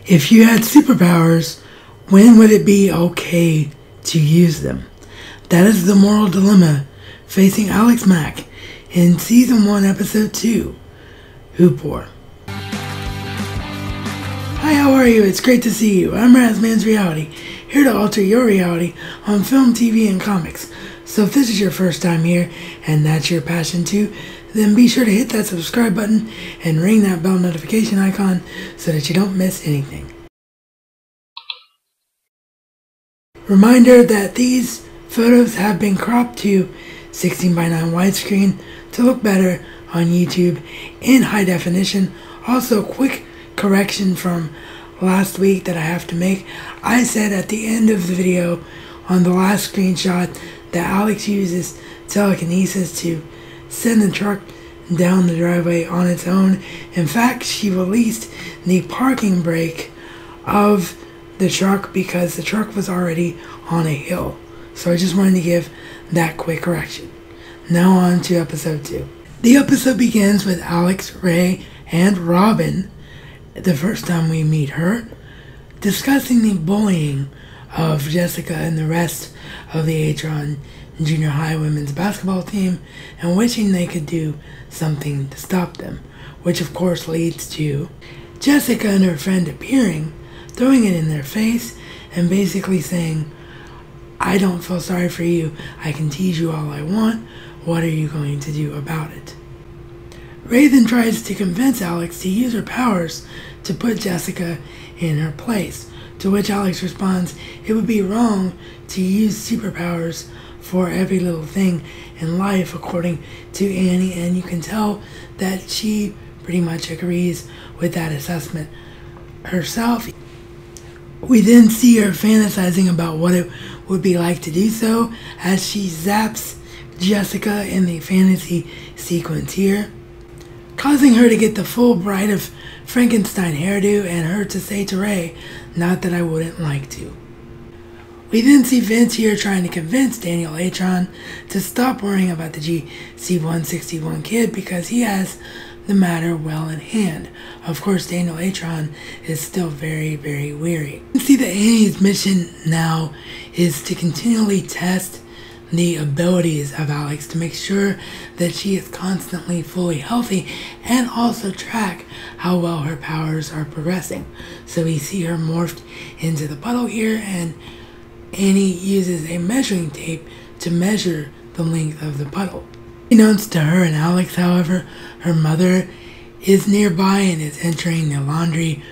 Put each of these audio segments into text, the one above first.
If you had superpowers, when would it be okay to use them? That is the moral dilemma facing Alex Mack in Season 1, Episode 2, Hoop War. Hi, how are you? It's great to see you. I'm RazMansReality, here to alter your reality on film, TV, and comics. So if this is your first time here, and that's your passion too, then be sure to hit that subscribe button and ring that bell notification icon so that you don't miss anything. Reminder that these photos have been cropped to 16:9 widescreen to look better on YouTube in high definition. Also, quick correction from last week that I have to make. I said at the end of the video on the last screenshot that Alex uses telekinesis to send the truck down the driveway on its own. In fact, she released the parking brake of the truck because the truck was already on a hill. So I just wanted to give that quick correction. Now on to episode 2. The episode begins with Alex, Ray, and Robin, the first time we meet her, discussing the bullying of Jessica and the rest of the Atron junior high women's basketball team and wishing they could do something to stop them, which of course leads to Jessica and her friend appearing, throwing it in their face and basically saying, "I don't feel sorry for you. I can tease you all I want. What are you going to do about it?" Ray then tries to convince Alex to use her powers to put Jessica in her place, to which Alex responds, "It would be wrong to use superpowers for every little thing in life," according to Annie, and you can tell that she pretty much agrees with that assessment herself. We then see her fantasizing about what it would be like to do so as she zaps Jessica in the fantasy sequence here, causing her to get the full Bride of Frankenstein hairdo and her to say to Ray, "Not that I wouldn't like to." We then see Vince here trying to convince Daniel Atron to stop worrying about the GC-161 kid because he has the matter well in hand. Of course, Daniel Atron is still very, very weary. You can see that Annie's mission now is to continually test the abilities of Alex to make sure that she is constantly fully healthy and also track how well her powers are progressing. So we see her morphed into the puddle here, and Annie uses a measuring tape to measure the length of the puddle. Unbeknownst to her and Alex, however, her mother is nearby and is entering the laundry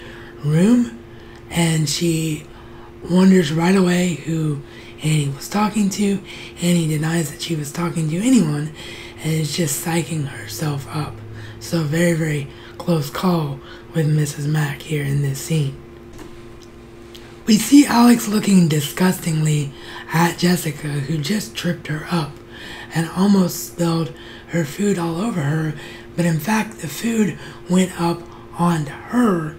room, and she wonders right away who Annie was talking to. Annie denies that she was talking to anyone and is just psyching herself up. So very, very close call with Mrs. Mack here in this scene. We see Alex looking disgustingly at Jessica, who just tripped her up and almost spilled her food all over her, but in fact the food went up onto her,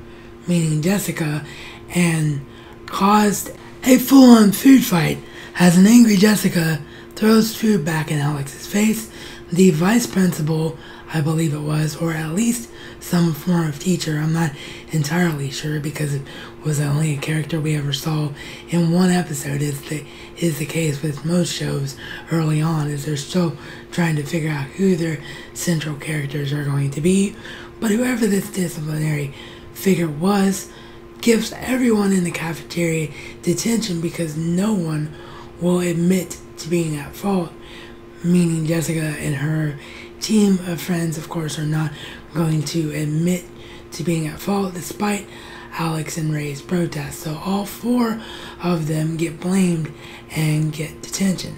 meaning Jessica, and caused a full-on food fight as an angry Jessica throws food back in Alex's face. The vice principal, I believe it was, or at least some form of teacher, I'm not entirely sure because it was only a character we ever saw in one episode, is the case with most shows early on, is they're still trying to figure out who their central characters are going to be. But whoever this disciplinary figure was gives everyone in the cafeteria detention because no one will admit to being at fault, meaning Jessica and her team of friends, of course, are not going to admit to being at fault despite Alex and Ray's protest. So all 4 of them get blamed and get detention.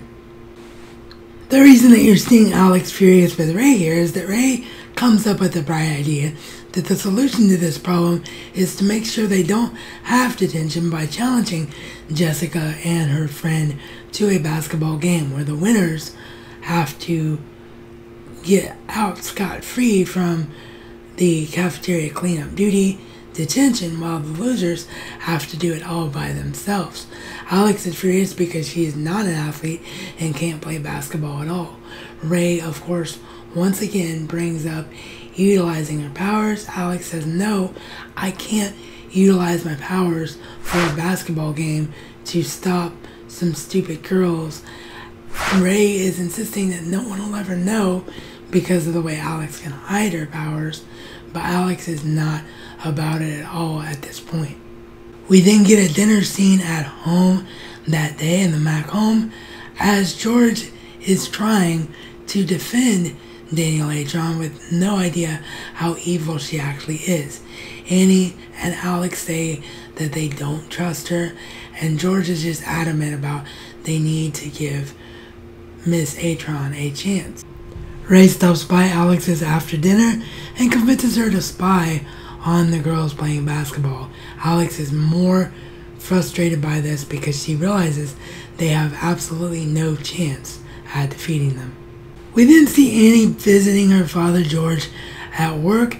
The reason that you're seeing Alex furious with Ray here is that Ray comes up with the bright idea that the solution to this problem is to make sure they don't have detention by challenging Jessica and her friend to a basketball game where the winners have to get out scot-free from the cafeteria cleanup duty detention while the losers have to do it all by themselves. Alex is furious because she is not an athlete and can't play basketball at all. Ray, of course, once again brings up utilizing her powers. Alex says, "No, I can't utilize my powers for a basketball game to stop some stupid girls. Ray is insisting that no one will ever know because of the way Alex can hide her powers, but Alex is not about it at all at this point. We then get a dinner scene at home that day in the Mack home as George is trying to defend Daniel Atron with no idea how evil she actually is. Annie and Alex say that they don't trust her, and George is just adamant about they need to give Miss Atron a chance. Ray stops by Alex's after dinner and convinces her to spy on the girls playing basketball. Alex is more frustrated by this because she realizes they have absolutely no chance at defeating them. We then see Annie visiting her father George at work.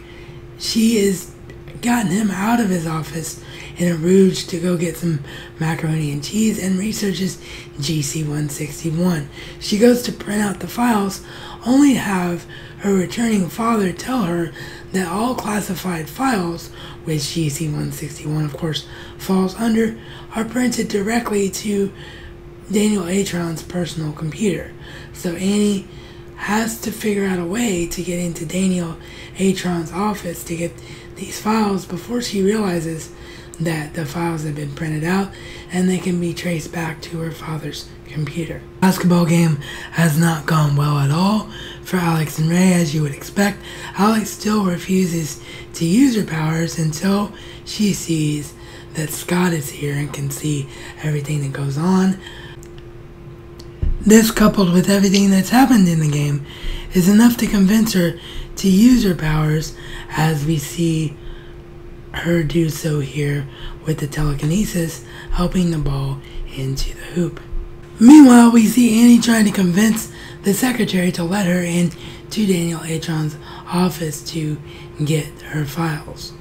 She has gotten him out of his office in a ruse to go get some macaroni and cheese and researches GC-161. She goes to print out the files, only to have her returning father tell her that all classified files, which GC-161 of course falls under, are printed directly to Daniel Atron's personal computer. So Annie has to figure out a way to get into Daniel Atron's office to get these files before she realizes that the files have been printed out and they can be traced back to her father's computer. The basketball game has not gone well at all for Alex and Ray, as you would expect. Alex still refuses to use her powers until she sees that Scott is here and can see everything that goes on. This, coupled with everything that's happened in the game, is enough to convince her to use her powers, as we see her do so here with the telekinesis helping the ball into the hoop. Meanwhile, we see Annie trying to convince the secretary to let her into Daniel Atron's office to get her files.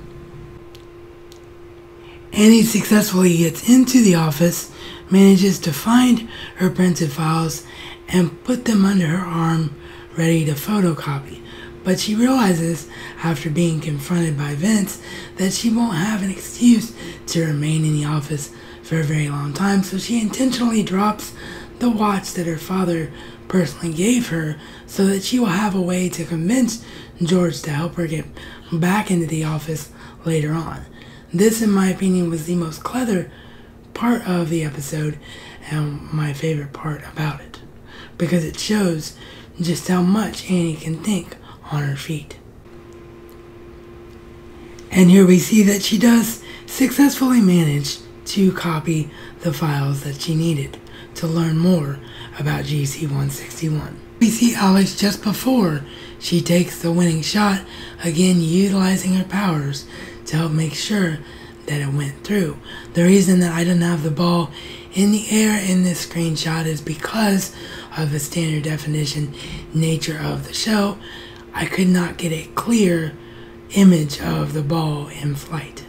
Annie successfully gets into the office, manages to find her printed files, and put them under her arm, ready to photocopy. But she realizes, after being confronted by Vince, that she won't have an excuse to remain in the office for a very long time, so she intentionally drops the watch that her father personally gave her so that she will have a way to convince George to help her get back into the office later on. This, in my opinion, was the most clever part of the episode and my favorite part about it, because it shows just how much Annie can think on her feet. And here we see that she does successfully manage to copy the files that she needed to learn more about GC-161. We see Alex just before she takes the winning shot, again utilizing her powers to help make sure that it went through. The reason that I didn't have the ball in the air in this screenshot is because of the standard definition nature of the show. I could not get a clear image of the ball in flight.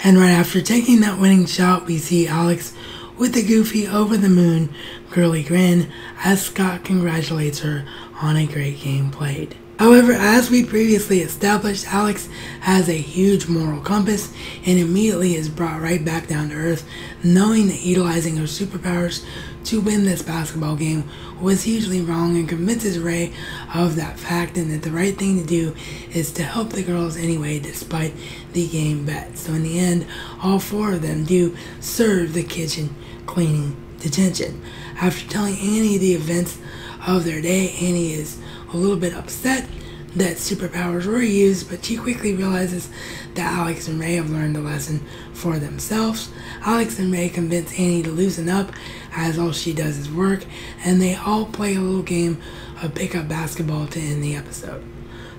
And right after taking that winning shot, we see Alex with a goofy over-the-moon girly grin as Scott congratulates her on a great game played. However, as we previously established, Alex has a huge moral compass and immediately is brought right back down to earth, knowing that utilizing her superpowers to win this basketball game was hugely wrong, and convinces Ray of that fact and that the right thing to do is to help the girls anyway despite the game bet. So in the end, all four of them do serve the kitchen cleaning detention. After telling Annie the events of their day, Annie is a little bit upset that superpowers were used, but she quickly realizes that Alex and Ray have learned a lesson for themselves. Alex and Ray convince Annie to loosen up, as all she does is work, and they all play a little game of pickup basketball to end the episode.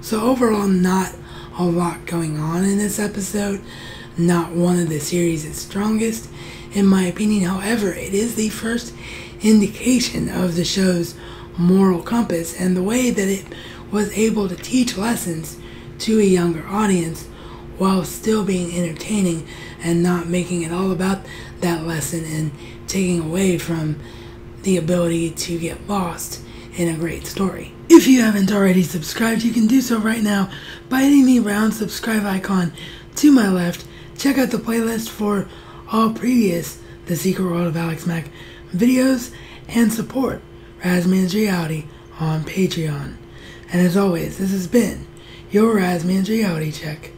So overall, not a lot going on in this episode. Not one of the series' strongest, in my opinion. However, it is the first indication of the show's moral compass and the way that it was able to teach lessons to a younger audience while still being entertaining and not making it all about that lesson and taking away from the ability to get lost in a great story. If you haven't already subscribed, you can do so right now by hitting the round subscribe icon to my left. check out the playlist for all previous The Secret World of Alex Mack videos, and support RazMansReality on Patreon. And as always, this has been your RazMansReality check.